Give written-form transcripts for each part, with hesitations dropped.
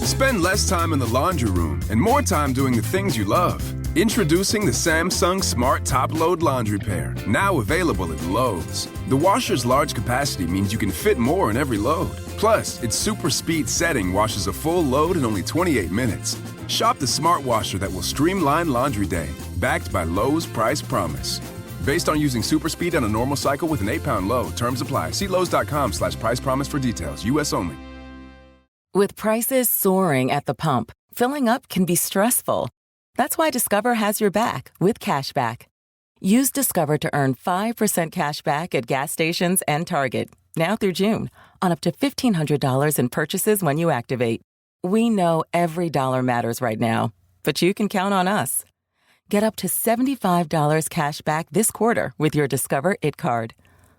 Spend less time in the laundry room and more time doing the things you love. Introducing the Samsung Smart Top Load Laundry Pair, now available at Lowe's. The washer's large capacity means you can fit more in every load. Plus, its super speed setting washes a full load in only 28 minutes. Shop the smart washer that will streamline laundry day, backed by Lowe's Price Promise. Based on using super speed on a normal cycle with an 8-pound load. Terms apply. See Lowe's.com/price promise for details. U.S. only. With prices soaring at the pump, filling up can be stressful. That's why Discover has your back with cashback. Use Discover to earn 5% cash back at gas stations and Target, now through June, on up to $1,500 in purchases when you activate. We know every dollar matters right now, but you can count on us. Get up to $75 cash back this quarter with your Discover It card.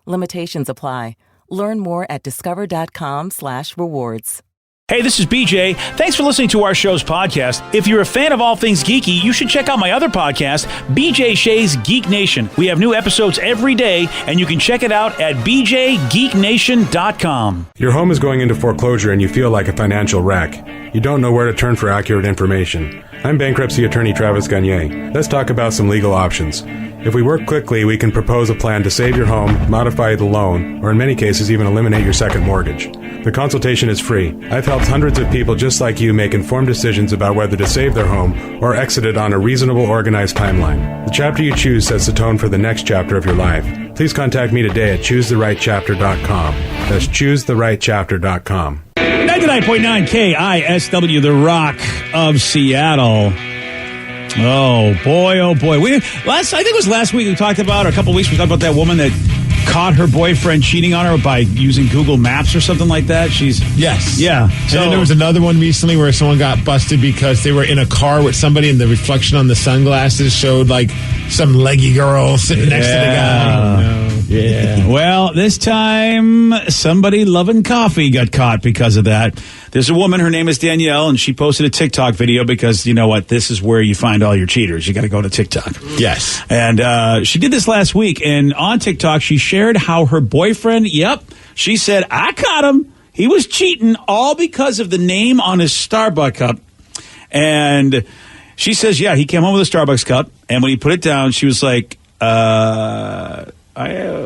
Limitations apply. Learn more at discover.com/rewards. Hey, this is BJ. Thanks for listening to our show's podcast. If you're a fan of all things geeky, you should check out my other podcast, BJ Shea's Geek Nation. We have new episodes every day, and you can check it out at bjgeeknation.com. Your home is going into foreclosure and you feel like a financial wreck. You don't know where to turn for accurate information. I'm bankruptcy attorney Travis Gagne. Let's talk about some legal options. If we work quickly, we can propose a plan to save your home, modify the loan, or in many cases even eliminate your second mortgage. The consultation is free. I've helped hundreds of people just like you make informed decisions about whether to save their home or exit it on a reasonable, organized timeline. The chapter you choose sets the tone for the next chapter of your life. Please contact me today at choosetherightchapter.com. That's choosetherightchapter.com. 99.9 KISW, the Rock of Seattle. Oh boy! I think it was last week we talked about, or a couple weeks we talked about that woman that caught her boyfriend cheating on her by using Google Maps or something like that. Yes. Yeah. And then there was another one recently where someone got busted because they were in a car with somebody and the reflection on the sunglasses showed like some leggy girl sitting next to the guy. No. Yeah. Well, this time somebody loving coffee got caught because of that. There's a woman, her name is Danielle, and she posted a TikTok video because, you know what, this is where you find all your cheaters. You got to go to TikTok. Yes. And she did this last week, and on TikTok she shared how her boyfriend, she said, I caught him. He was cheating all because of the name on his Starbucks cup. And she says, he came home with a Starbucks cup, and when he put it down, she was like,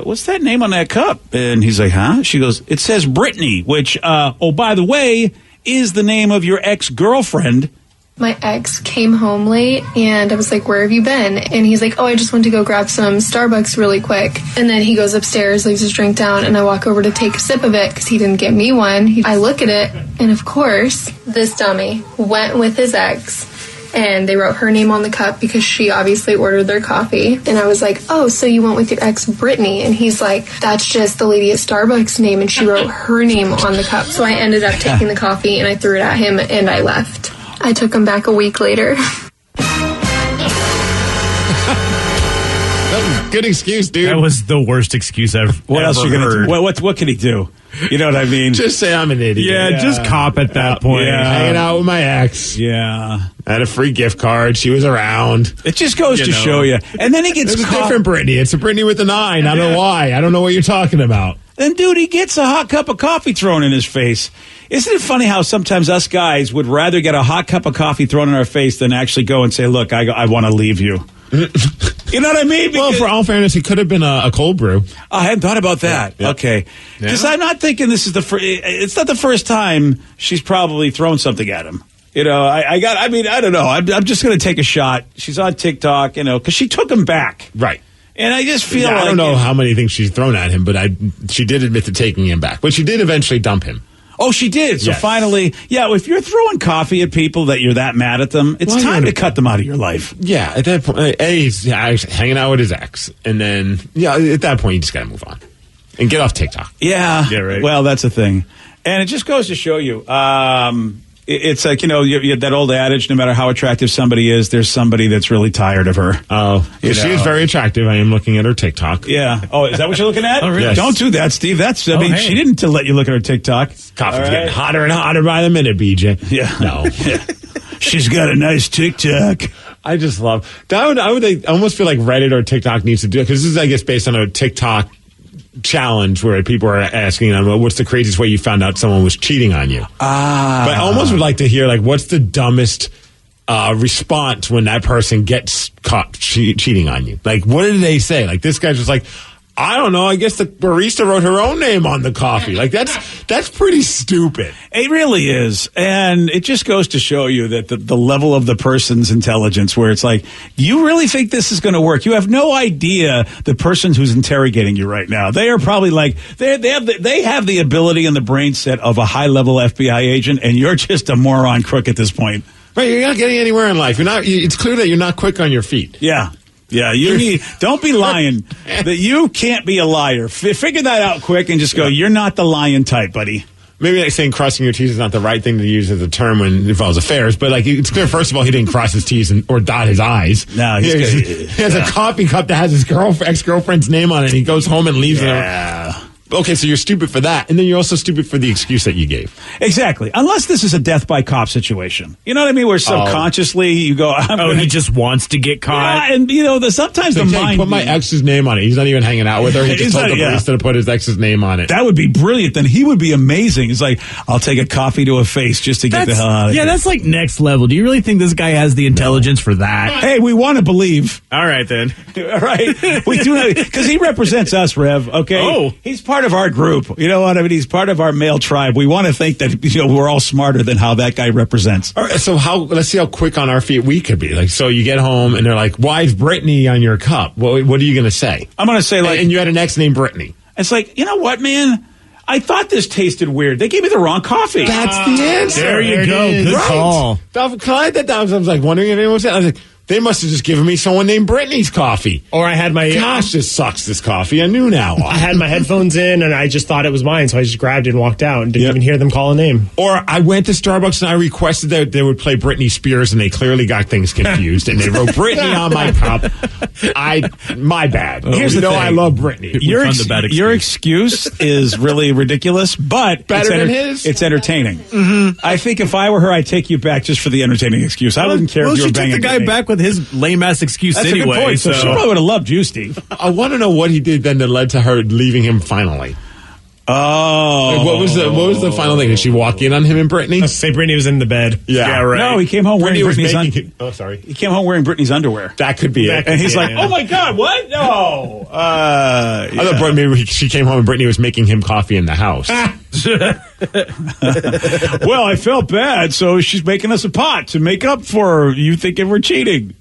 what's that name on that cup? And he's like, huh? She goes, it says Brittany, which, by the way, is the name of your ex-girlfriend. My ex came home late, and I was like, where have you been? And he's like, I just went to go grab some Starbucks really quick. And then he goes upstairs, leaves his drink down, and I walk over to take a sip of it because he didn't get me one. I look at it, and of course, this dummy went with his ex. And they wrote her name on the cup because she obviously ordered their coffee. And I was like, oh, so you went with your ex, Brittany. And he's like, that's just the lady at Starbucks' name. And she wrote her name on the cup. So I ended up taking the coffee and I threw it at him and I left. I took him back a week later. Good excuse, dude. That was the worst excuse I've What else ever are you heard. going to do? What can he do? You know what I mean? Just say I'm an idiot. Yeah, just cop at that point. Yeah. Hanging out with my ex. Yeah. I had a free gift card. She was around. It just goes to show you. And then he gets It's a caught. different Brittany. It's a Brittany with a 9. I don't know why. I don't know what you're talking about. Then, dude, he gets a hot cup of coffee thrown in his face. Isn't it funny how sometimes us guys would rather get a hot cup of coffee thrown in our face than actually go and say, look, I want to leave you. You know what I mean? Well, for all fairness, it could have been a cold brew. I hadn't thought about that. Yeah. Okay. Because I'm not thinking this is it's not the first time she's probably thrown something at him. You know, I don't know. I'm just going to take a shot. She's on TikTok, because she took him back. Right. And I just feel like... I don't know how many things she's thrown at him, but she did admit to taking him back. But she did eventually dump him. Oh, she did. So yes. Finally, if you're throwing coffee at people that you're that mad at them, it's time to cut them out of your life. Yeah, at that point, he's hanging out with his ex. And then, at that point, you just got to move on. And get off TikTok. Yeah. Yeah, right. Well, that's the thing. And it just goes to show you, it's like, you that old adage, no matter how attractive somebody is, there's somebody that's really tired of her. Oh, she is very attractive. I am looking at her TikTok. Yeah. Oh, is that what you're looking at? Oh, really? Yes. Don't do that, Steve. Hey. She didn't let you look at her TikTok. Coffee's getting hotter and hotter by the minute, BJ. Yeah. No. She's got a nice TikTok. I just love that. I would almost feel like Reddit or TikTok needs to do it because this is, I guess, based on a TikTok challenge where people are asking them, well, what's the craziest way you found out someone was cheating on you? But I almost would like to hear, like, what's the dumbest response when that person gets caught cheating on you? Like, what did they say? Like, this guy's just like, I don't know. I guess the barista wrote her own name on the coffee. Like, that's pretty stupid. It really is. And it just goes to show you that the level of the person's intelligence, where it's like, you really think this is going to work? You have no idea the person who's interrogating you right now. They are probably like, they have the ability and the brain set of a high-level FBI agent, and you're just a moron crook at this point. Right, you're not getting anywhere in life. It's clear that you're not quick on your feet. Yeah. Yeah, don't be lying. That you can't be a liar. Figure that out quick and just go, you're not the lying type, buddy. Maybe like saying crossing your T's is not the right thing to use as a term when it involves affairs, but like it's clear, first of all, he didn't cross his T's or dot his I's. No, he has a coffee cup that has his ex-girlfriend's name on it, and he goes home and leaves it. Okay, so you're stupid for that, and then you're also stupid for the excuse that you gave. Exactly. Unless this is a death by cop situation. You know what I mean? Where subconsciously you go, he just wants to get caught. Yeah, and sometimes the mind... Put my ex's name on it. He's not even hanging out with her. He just told the barista to put his ex's name on it. That would be brilliant. Then he would be amazing. It's like, I'll take a coffee to a face just to get the hell out of here. Yeah, that's like next level. Do you really think this guy has the intelligence for that? Hey, we want to believe. All right, then. All right. We do, because he represents us, Rev, okay? Oh. He's part of our group. You know what I mean? He's part of our male tribe. We want to think that we're all smarter than how that guy represents. All right, so let's see how quick on our feet we could be. Like, so you get home and they're like, "Why is Brittany on your cup?" What are you going to say? I'm going to say like, and you had an ex named Brittany. It's like, you know what, man? I thought this tasted weird. They gave me the wrong coffee. That's the answer. There you go. Good call. I had that down. I was like wondering if anyone was. I was like, they must have just given me someone named Brittany's coffee. Or I had my... Gosh, this sucks, this coffee. I knew now. I had my headphones in, and I just thought it was mine, so I just grabbed it and walked out and didn't even hear them call a name. Or I went to Starbucks and I requested that they would play Britney Spears, and they clearly got things confused, and they wrote Britney on my cup. My bad. Here's the thing. I love Britney. Your excuse is really ridiculous, but better than his. It's entertaining. Mm-hmm. I think if I were her, I'd take you back just for the entertaining excuse. I wouldn't care if you were banging. She took the guy back with his lame-ass excuse That's anyway. A good point. So she probably would have loved you, Steve. I want to know what he did then that led to her leaving him finally. Oh. Like, what was the final thing? Did she walk in on him and Brittany? Let's say Brittany was in the bed. Yeah, right. No, he came home wearing Brittany's sorry. He came home wearing Brittany's underwear. That could be it. And he's like, oh my God, what? No. I thought maybe she came home and Brittany was making him coffee in the house. Well, I felt bad, so she's making us a pot to make up for you thinking we're cheating.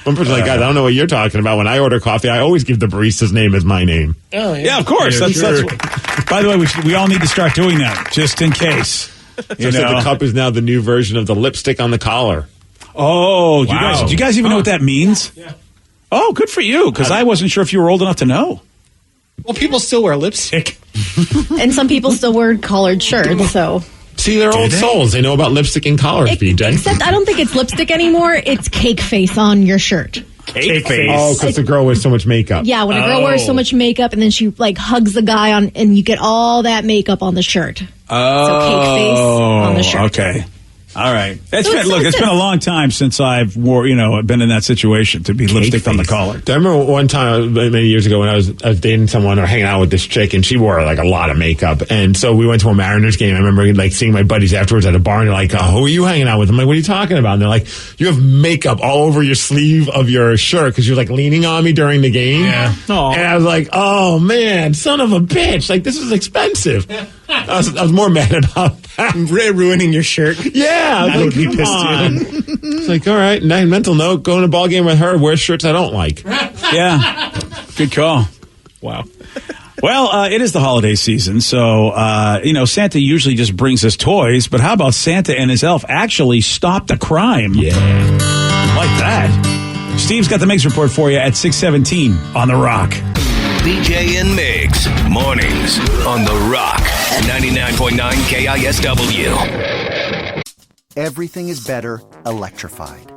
One person's like, guys, I don't know what you're talking about. When I order coffee, I always give the barista's name as my name. Oh, yeah, of course. Yeah, that's by the way, we all need to start doing that, just in case. You know? The cup is now the new version of the lipstick on the collar. Oh, do you guys even know what that means? Yeah. Oh, good for you, because I wasn't sure if you were old enough to know. Well, people still wear lipstick. And some people still wear collared shirts, so... See, they're old souls. They know about lipstick and collars, BJ. Except I don't think it's lipstick anymore. It's cake face on your shirt. Cake face. Oh, because the girl wears so much makeup. Yeah, when a girl wears so much makeup and then she like hugs the guy on, and you get all that makeup on the shirt. Oh, so cake face on the shirt. Okay. It's been a long time since I've been in that situation to be lipstick on the collar. I remember one time many years ago when I was dating someone or hanging out with this chick, and she wore like a lot of makeup. And so we went to a Mariners game. I remember like seeing my buddies afterwards at a bar, and they're like, "Oh, who are you hanging out with?" I'm like, "What are you talking about?" And they're like, "You have makeup all over your sleeve of your shirt because you're like leaning on me during the game." Yeah. Aww. And I was like, "Oh man, son of a bitch! Like this is expensive." I was more mad about that. Ruining your shirt. Yeah. I would be pissed too. It's like, all right, mental note, going to a ball game with her, wear shirts I don't like. Yeah. Good call. Wow. Well, it is the holiday season, so, Santa usually just brings us toys, but how about Santa and his elf actually stopped a crime? Yeah. Like that. Steve's got the Mix Report for you at 6:17 on The Rock. BJ and Migs, mornings on The Rock, 99.9 KISW. Everything is better electrified.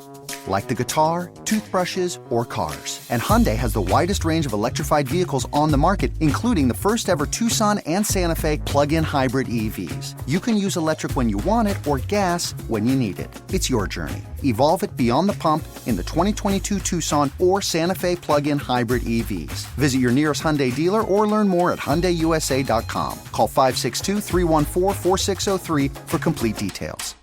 Like the guitar, toothbrushes, or cars. And Hyundai has the widest range of electrified vehicles on the market, including the first ever Tucson and Santa Fe plug-in hybrid EVs. You can use electric when you want it or gas when you need it. It's your journey. Evolve it beyond the pump in the 2022 Tucson or Santa Fe plug-in hybrid EVs. Visit your nearest Hyundai dealer or learn more at HyundaiUSA.com. Call 562-314-4603 for complete details.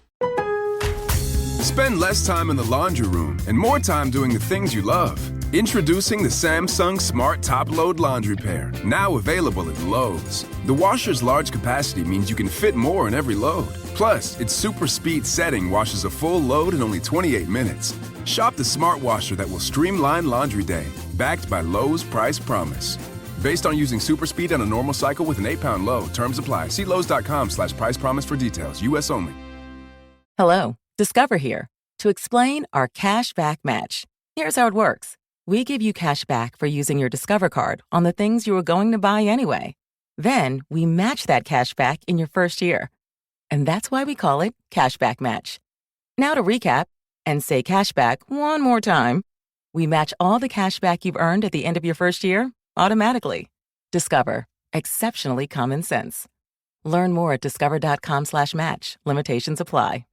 Spend less time in the laundry room and more time doing the things you love. Introducing the Samsung Smart Top-Load Laundry Pair, now available at Lowe's. The washer's large capacity means you can fit more in every load. Plus, its super speed setting washes a full load in only 28 minutes. Shop the smart washer that will streamline laundry day, backed by Lowe's Price Promise. Based on using super speed on a normal cycle with an 8-pound load. Terms apply. See Lowe's.com/price promise for details. U.S. only. Hello, Discover here to explain our cash back match. Here's how it works. We give you cash back for using your Discover card on the things you were going to buy anyway. Then we match that cash back in your first year. And that's why we call it Cashback Match. Now to recap and say cashback one more time. We match all the cash back you've earned at the end of your first year automatically. Discover. Exceptionally common sense. Learn more at discover.com/match. Limitations apply.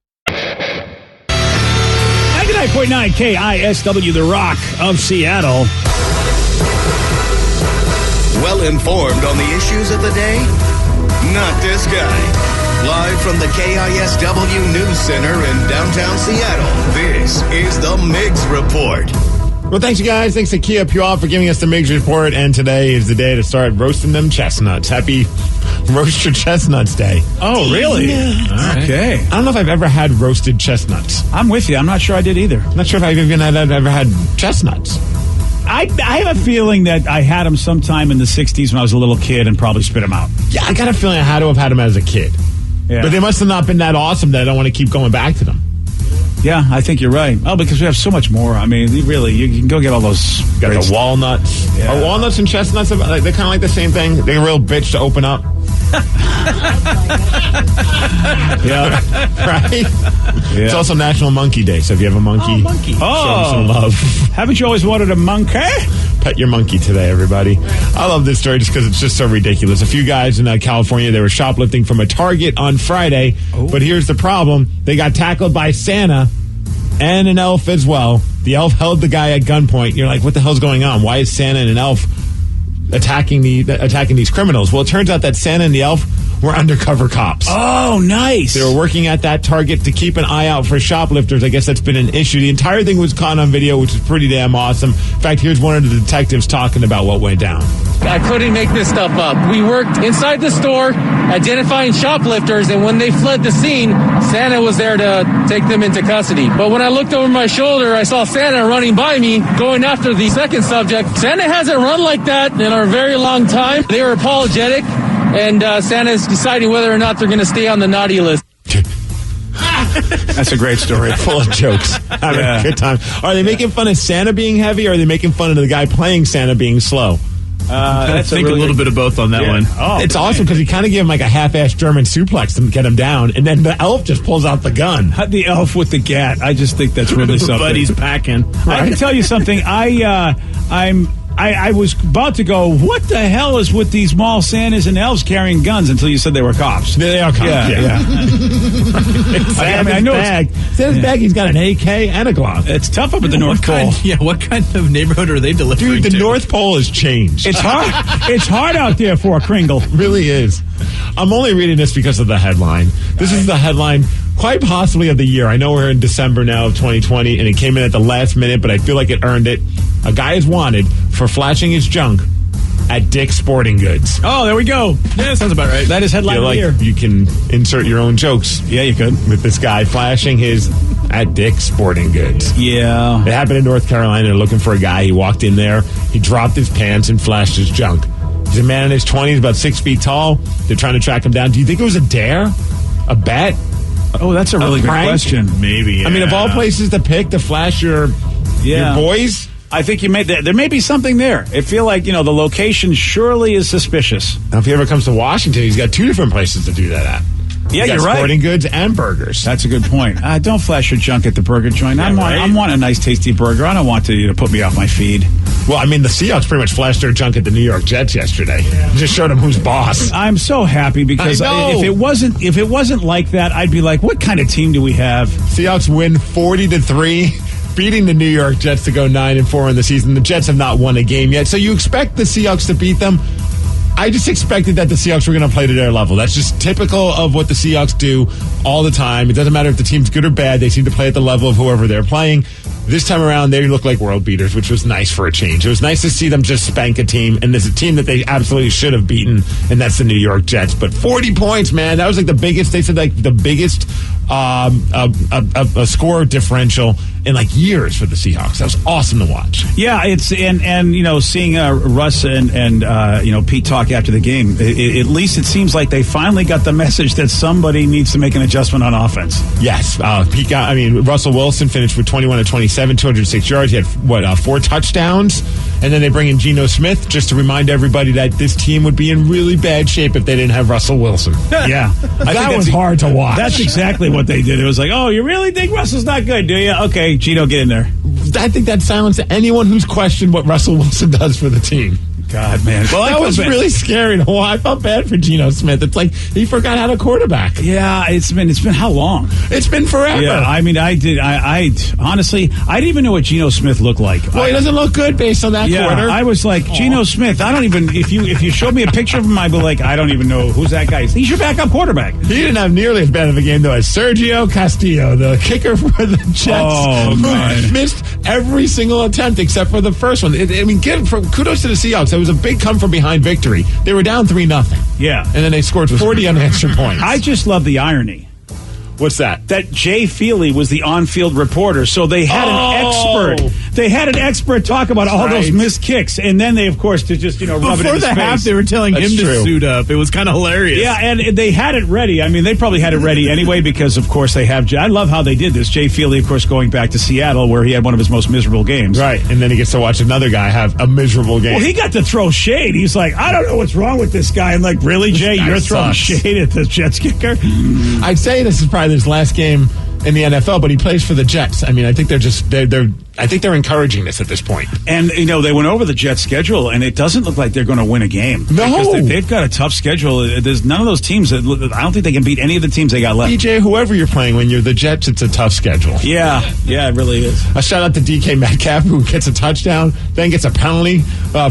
99.9 KISW, The Rock of Seattle. Well informed on the issues of the day? Not this guy. Live from the KISW News Center in downtown Seattle, this is the Migs Report. Well, thanks, you guys. Thanks to Kia Pure for giving us the Migs Report. And today is the day to start roasting them chestnuts. Happy Roast Your Chestnuts Day. Oh, really? Yeah. Okay. I don't know if I've ever had roasted chestnuts. I'm with you. I'm not sure I did either. I'm not sure if I've even ever had chestnuts. I have a feeling that I had them sometime in the 60s when I was a little kid and probably spit them out. Yeah, I got a feeling I had to have had them as a kid. Yeah. But they must have not been that awesome that I don't want to keep going back to them. Yeah, I think you're right. Oh, because we have so much more. I mean, really, you can go get all those. Got the walnuts. Yeah. Are walnuts and chestnuts, they're kind of like the same thing? They're a real bitch to open up. Yeah. Right? Yeah. It's also National Monkey Day, so if you have a monkey, show them some love. Haven't you always wanted a monkey? Pet your monkey today, everybody. I love this story just because it's just so ridiculous. A few guys in California, they were shoplifting from a Target on Friday, but here's the problem. They got tackled by Santa and an elf as well. The elf held the guy at gunpoint. You're like, what the hell's going on? Why is Santa and an elf attacking these criminals? Well, it turns out that Santa and the elf were undercover cops. Oh, nice. They were working at that Target to keep an eye out for shoplifters. I guess that's been an issue. The entire thing was caught on video, which is pretty damn awesome. In fact, here's one of the detectives talking about what went down. I couldn't make this stuff up. We worked inside the store, identifying shoplifters, and when they fled the scene, Santa was there to take them into custody. But when I looked over my shoulder, I saw Santa running by me, going after the second subject. Santa hasn't run like that in a very long time. They were apologetic, and Santa's deciding whether or not they're going to stay on the naughty list. That's a great story. Full of jokes. Having a good time. Are they making fun of Santa being heavy, or are they making fun of the guy playing Santa being slow? I think a little bit of both on that one. Oh, it's awesome because he kind of gave him like a half-assed German suplex to get him down, and then the elf just pulls out the gun. The elf with the gat. I just think that's really something. But he's packing. Right? I can tell you something. I was about to go, what the hell is with these mall Santas and elves carrying guns until you said they were cops. They are cops. Yeah. I know Santa's bag, he's got an AK and a Glock. It's tough up at the North Pole. What kind of neighborhood are they delivering Dude, the to? North Pole has changed. It's hard. It's hard out there for a Kringle. It really is. I'm only reading this because of the headline. This is the headline, quite possibly of the year. I know we're in December now of 2020, and it came in at the last minute, but I feel like it earned it. A guy is wanted for flashing his junk at Dick's Sporting Goods. Oh, there we go. Yeah, sounds about right. That is headline of the year. You can insert your own jokes. Yeah, you could. With this guy flashing his at Dick's Sporting Goods. Yeah. It happened in North Carolina. They're looking for a guy. He walked in there. He dropped his pants and flashed his junk. He's a man in his 20s, about 6 feet tall. They're trying to track him down. Do you think it was a dare? A bet? Oh, that's a really good question. Maybe. Yeah. I mean, of all places to pick to flash your boys, I think there may be something there. I feel like, the location surely is suspicious. Now, if he ever comes to Washington, he's got 2 different places to do that at. Yeah, you're right. Sporting Goods and burgers. That's a good point. Don't flash your junk at the burger joint. I want a nice, tasty burger. I don't want to put me off my feed. Well, I mean, the Seahawks pretty much flashed their junk at the New York Jets yesterday. Just showed them who's boss. I'm so happy because if it wasn't like that, I'd be like, what kind of team do we have? Seahawks win 40-3, beating the New York Jets to go 9-4 in the season. The Jets have not won a game yet, so you expect the Seahawks to beat them. I just expected that the Seahawks were going to play to their level. That's just typical of what the Seahawks do all the time. It doesn't matter if the team's good or bad. They seem to play at the level of whoever they're playing. This time around, they look like world beaters, which was nice for a change. It was nice to see them just spank a team, and there's a team that they absolutely should have beaten, and that's the New York Jets. But 40 points, man, that was like the biggest, they said like the biggest a score differential in like years for the Seahawks. That was awesome to watch. Yeah, it's and you know, seeing Russ and you know, Pete talk after the game, at least it seems like they finally got the message that somebody needs to make an adjustment on offense. Yes, Russell Wilson finished with 21-27, 206 yards. He had 4 touchdowns, and then they bring in Geno Smith just to remind everybody that this team would be in really bad shape if they didn't have Russell Wilson. Yeah, that was hard to watch. That's exactly what they did. It was like, oh, you really think Russell's not good, do you? Okay, Geno, get in there. I think that silenced anyone who's questioned what Russell Wilson does for the team. God, man. Well, that was really scary to watch. I felt bad for Geno Smith. It's like he forgot how to quarterback. Yeah, it's been how long? It's been forever. Yeah, I mean, I honestly, I didn't even know what Geno Smith looked like. Well, he doesn't look good based on that quarter. I was like, Geno Smith, I don't even, if you showed me a picture of him, I'd be like, I don't even know who's that guy. He's your backup quarterback. He didn't have nearly as bad of a game, though, as Sergio Castillo, the kicker for the Jets, who missed every single attempt except for the first one. Kudos to the Seahawks. It was a big come from behind victory. They were down 3-0. Yeah. And then they scored 40 unanswered points. I just love the irony. What's that? That Jay Feely was the on-field reporter, so they had an expert. They had an expert talk about all those missed kicks, and then they, of course, to just rub it in his face. Before the half, they were telling him to suit up. It was kind of hilarious. Yeah, and they had it ready. I mean, they probably had it ready anyway because, of course, they have. I love how they did this. Jay Feely, of course, going back to Seattle, where he had one of his most miserable games. Right, and then he gets to watch another guy have a miserable game. Well, he got to throw shade. He's like, I don't know what's wrong with this guy. I'm like, really, Jay? You're throwing shade at the Jets kicker? I'd say this is probably his last game in the NFL, but he plays for the Jets. I mean, I think I think they're encouraging this at this point. And, they went over the Jets schedule, and it doesn't look like they're going to win a game. No. Because they've got a tough schedule. There's none of those teams I don't think they can beat any of the teams they got left. DJ, whoever you're playing, when you're the Jets, it's a tough schedule. Yeah, it really is. A shout out to DK Metcalf, who gets a touchdown, then gets a penalty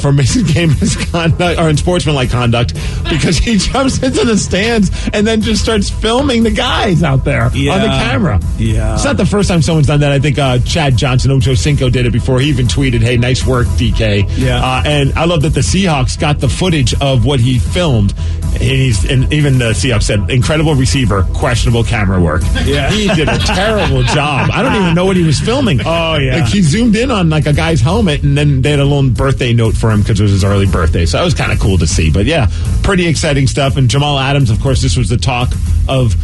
for missing game misconduct, or unsportsmanlike conduct, because he jumps into the stands and then just starts filming the guys out there on the camera. Yeah. It's not the first time someone's done that. I think Chad Johnson, Ocho Cinco, did it before. He even tweeted, hey, nice work, DK. Yeah. And I love that the Seahawks got the footage of what he filmed. And even the Seahawks said, incredible receiver, questionable camera work. Yeah. He did a terrible job. I don't even know what he was filming. Oh, yeah. Like, he zoomed in on like a guy's helmet, and then they had a little birthday note for him because it was his early birthday. So that was kind of cool to see. But yeah, pretty exciting stuff. And Jamal Adams, of course, this was the talk of,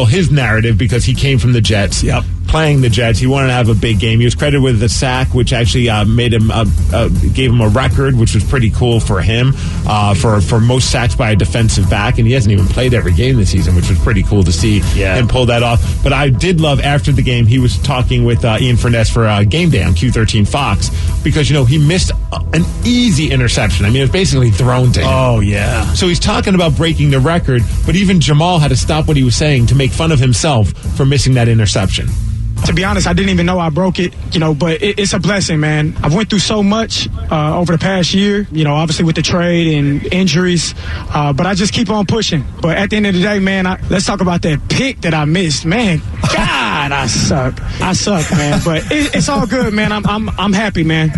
his narrative, because he came from the Jets. Yep. Playing the Jets, he wanted to have a big game. He was credited with the sack, which actually made him gave him a record, which was pretty cool for him for most sacks by a defensive back. And he hasn't even played every game this season, which was pretty cool to see him pull that off. But I did love after the game, he was talking with Ian Furness for Game Day on Q13 Fox, because he missed an easy interception. I mean, it was basically thrown to him. Oh yeah. So he's talking about breaking the record, but even Jamal had to stop what he was saying to make fun of himself for missing that interception. To be honest, I didn't even know I broke it, but it's a blessing, man. I've went through so much over the past year, obviously with the trade and injuries, but I just keep on pushing. But at the end of the day, man, let's talk about that pick that I missed. Man, God, I suck, man. But it's all good, man. I'm happy, man.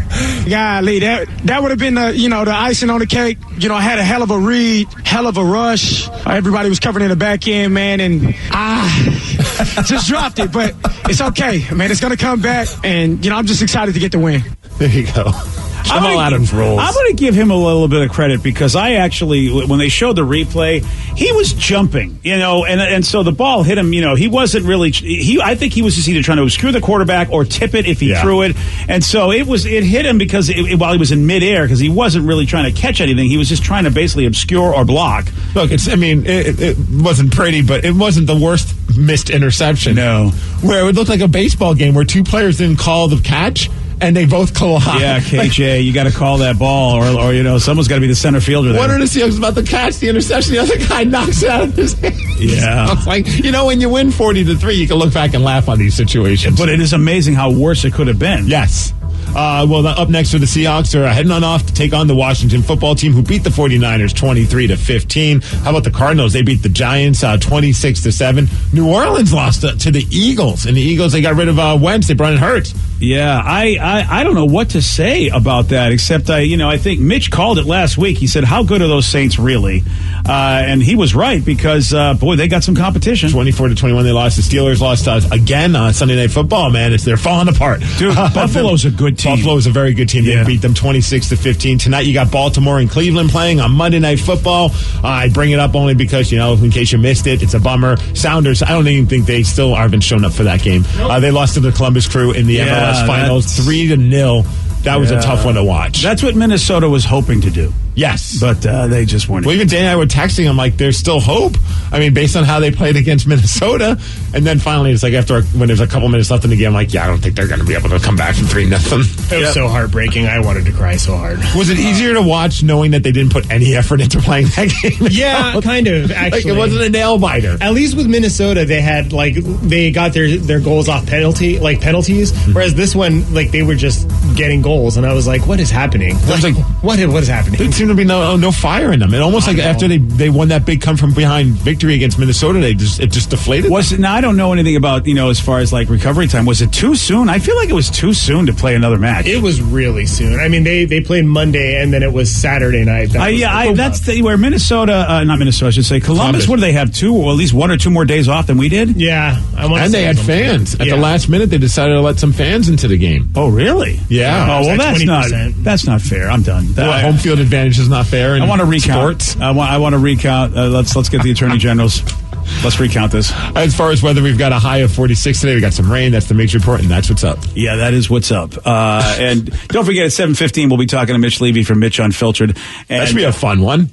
Golly, that would have been the icing on the cake. I had a hell of a read, hell of a rush. Everybody was covered in the back end, man, and I just dropped it. But it's okay, man. It's going to come back, and, I'm just excited to get the win. There you go. Jamal Adams rolls. I'm going to give him a little bit of credit, because I actually, when they showed the replay, he was jumping, and so the ball hit him. He wasn't really. I think he was just either trying to obscure the quarterback or tip it if he threw it, and so it hit him because while he was in midair, because he wasn't really trying to catch anything. He was just trying to basically obscure or block. Look, it wasn't pretty, but it wasn't the worst missed interception. No, where it would look like a baseball game where two players didn't call the catch. and they both collide. Yeah, KJ, you got to call that ball, or someone's got to be the center fielder there. One of the Seahawks about to catch the interception, the other guy knocks it out of his hand. Yeah. It's like, when you win 40-3, you can look back and laugh on these situations. But it is amazing how worse it could have been. Yes. Up next for the Seahawks, they're heading on off to take on the Washington football team, who beat the 49ers 23-15. How about the Cardinals? They beat the Giants 26-7. New Orleans lost to the Eagles, and the Eagles, they got rid of Wentz. They brought in Hurts. Yeah, I don't know what to say about that, except I think Mitch called it last week. He said, how good are those Saints really? And he was right, because they got some competition. 24-21 they lost. The Steelers lost again on Sunday Night Football. Man, they're falling apart. Dude, Buffalo's a good team. Buffalo is a very good team. They beat them 26-15. Tonight you got Baltimore and Cleveland playing on Monday Night Football. I bring it up only because, in case you missed it, it's a bummer. Sounders, I don't even think they still haven't shown up for that game. They lost to the Columbus Crew in the MLS Finals 3-0. That was a tough one to watch. That's what Minnesota was hoping to do. Yes. But they just weren't. Well, even Dan and I were texting him like, there's still hope. I mean, based on how they played against Minnesota. And then finally, it's like when there's a couple minutes left in the game, I'm like, I don't think they're going to be able to come back from 3-0. It was so heartbreaking. I wanted to cry so hard. Was it easier to watch knowing that they didn't put any effort into playing that game? Yeah, kind of, actually. Like, it wasn't a nail-biter. At least with Minnesota, they had, they got their goals off penalties, Mm-hmm. whereas this one, they were just getting goals, and I was like, what is happening? What is happening? There seemed to be no fire in them. It almost like after they won that big come-from-behind victory against Minnesota, it just deflated. Now, I don't know anything about, as far as, recovery time. Was it too soon? I feel like it was too soon to play another match. It was really soon. I mean, they played Monday, and then it was Saturday night. That's where Minnesota, not Minnesota, I should say, Columbus, what do they have, at least 1 or 2 more days off than we did? Yeah. And they had fans. At the last minute, they decided to let some fans into the game. Oh, really? Yeah. Oh, well, that's not fair. I'm done. Home field advantage is not fair. I want to recount. Sports. I want to recount. Let's get the Attorney Generals. Let's recount this. As far as weather, we've got a high of 46 today. We got some rain. That's the Migs Report, and that's what's up. Yeah, that is what's up. And don't forget, at 7:15, we'll be talking to Mitch Levy from Mitch Unfiltered. And that should be a fun one.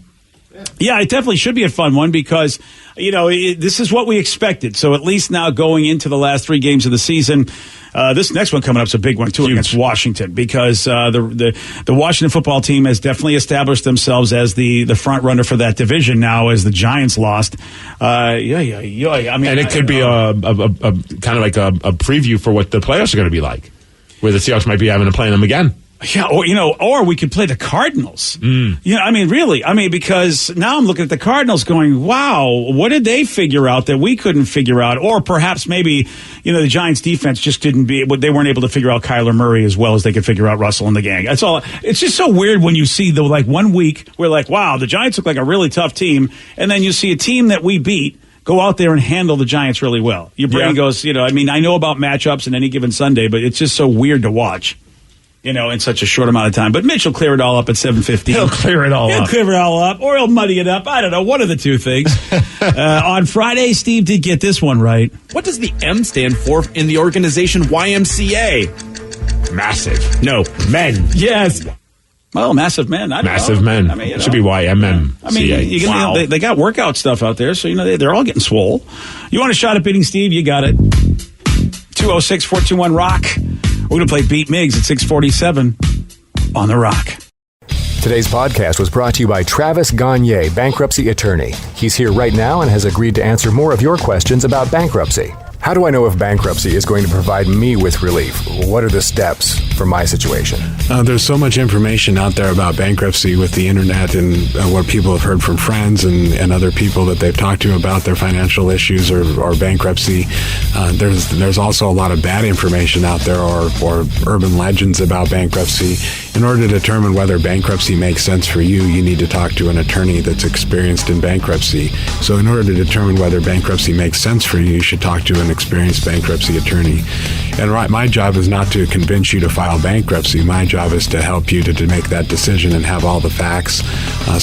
Yeah, it definitely should be a fun one because, this is what we expected. So at least now going into the last 3 games of the season, this next one coming up is a big one, too, against Washington, because the Washington football team has definitely established themselves as the front runner for that division now as the Giants lost. I mean, and it could be a kind of like a preview for what the playoffs are going to be like, where the Seahawks might be having to play them again. Yeah, or we could play the Cardinals. Really. Because now I'm looking at the Cardinals going, wow, what did they figure out that we couldn't figure out? Or perhaps maybe, the Giants defense just they weren't able to figure out Kyler Murray as well as they could figure out Russell and the gang. That's all. It's just so weird when you see 1 week we're like, wow, the Giants look like a really tough team. And then you see a team that we beat go out there and handle the Giants really well. Your brain goes, I know about matchups in any given Sunday, but it's just so weird to watch. In such a short amount of time. But Mitch will clear it all up at 7:15. He'll clear it all up, or he'll muddy it up. I don't know. One of the two things. On Friday, Steve did get this one right. What does the M stand for in the organization YMCA? Massive. No, men. Yes. Well, massive men. Massive men. It should be YMMCA. They got workout stuff out there, so they're all getting swole. You want a shot at beating Steve? You got it. 206-421-ROCK. We're going to play Beat Migs at 647 on The Rock. Today's podcast was brought to you by Travis Gagne, bankruptcy attorney. He's here right now and has agreed to answer more of your questions about bankruptcy. How do I know if bankruptcy is going to provide me with relief? What are the steps for my situation? There's so much information out there about bankruptcy with the internet and what people have heard from friends and other people that they've talked to about their financial issues or bankruptcy. There's also a lot of bad information out there or urban legends about bankruptcy. In order to determine whether bankruptcy makes sense for you, you need to talk to an attorney that's experienced in bankruptcy. So in order to determine whether bankruptcy makes sense for you, you should talk to an experienced bankruptcy attorney. And my job is not to convince you to file bankruptcy. My job is to help you to make that decision and have all the facts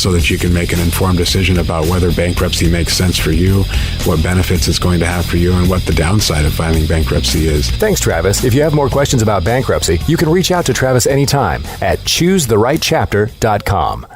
so that you can make an informed decision about whether bankruptcy makes sense for you, what benefits it's going to have for you, and what the downside of filing bankruptcy is. Thanks, Travis. If you have more questions about bankruptcy, you can reach out to Travis anytime at choosetherightchapter.com.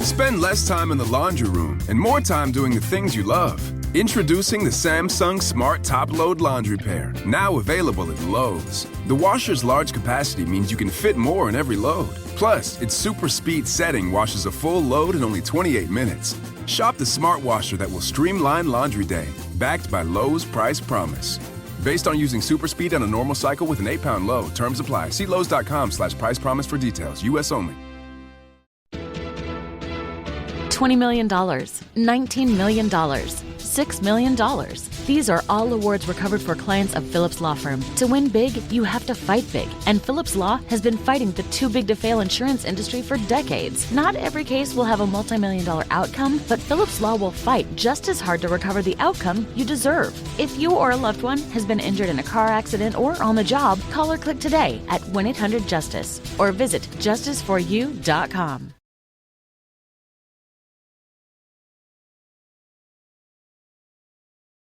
Spend less time in the laundry room and more time doing the things you love. Introducing the Samsung Smart Top Load Laundry Pair, now available at Lowe's. The washer's large capacity means you can fit more in every load. Plus, its super speed setting washes a full load in only 28 minutes. Shop the smart washer that will streamline laundry day, backed by Lowe's Price Promise. Based on using super speed on a normal cycle with an 8-pound load. Terms apply. See Lowe's.com/price promise for details. U.S. only. $20 million, $19 million, $6 million. These are all awards recovered for clients of Phillips Law Firm. To win big, you have to fight big. And Phillips Law has been fighting the too big to fail insurance industry for decades. Not every case will have a multi-million-dollar outcome, but Phillips Law will fight just as hard to recover the outcome you deserve. If you or a loved one has been injured in a car accident or on the job, call or click today at 1-800-JUSTICE or visit justiceforyou.com.